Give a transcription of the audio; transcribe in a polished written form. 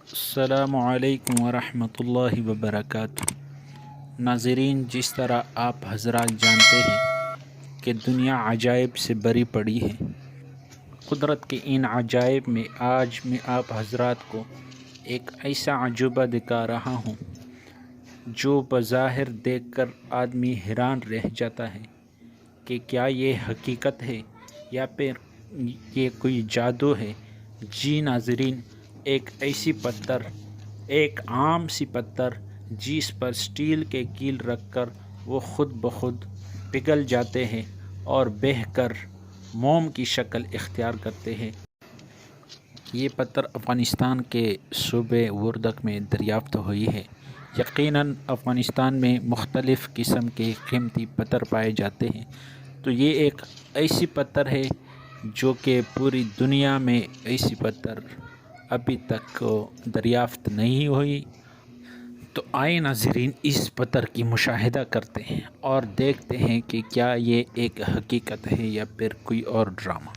अस्सलामुअलैकुम वरहमतुल्लाहि वबरकातुहू। नाज़रीन, जिस तरह आप हज़रात जानते हैं कि दुनिया अजाइब से भरी पड़ी है। कुदरत के इन अजाइब में आज मैं आप हज़रात को एक ऐसा अजूबा दिखा रहा हूँ जो बज़ाहिर देखकर आदमी हैरान रह जाता है कि क्या ये हकीकत है या फिर ये कोई जादू है। जी नाज़रीन, एक ऐसी पत्थर, एक आम सी पत्थर जिस पर स्टील के कील रखकर वो खुद ब खुद पिघल जाते हैं और बहकर मोम की शक्ल इख्तियार करते हैं। ये पत्थर अफ़गानिस्तान के सूबे वरदक में दरियाफ़्त हुई है। यकीनन अफ़गानिस्तान में मुख्तलिफ़ किस्म के कीमती पत्थर पाए जाते हैं, तो ये एक ऐसी पत्थर है जो कि पूरी दुनिया में ऐसी पत्थर अभी तक दरियाफ़्त नहीं हुई। तो आए नाज़रीन, इस पत्थर की मुशाहिदा करते हैं और देखते हैं कि क्या ये एक हकीकत है या फिर कोई और ड्रामा।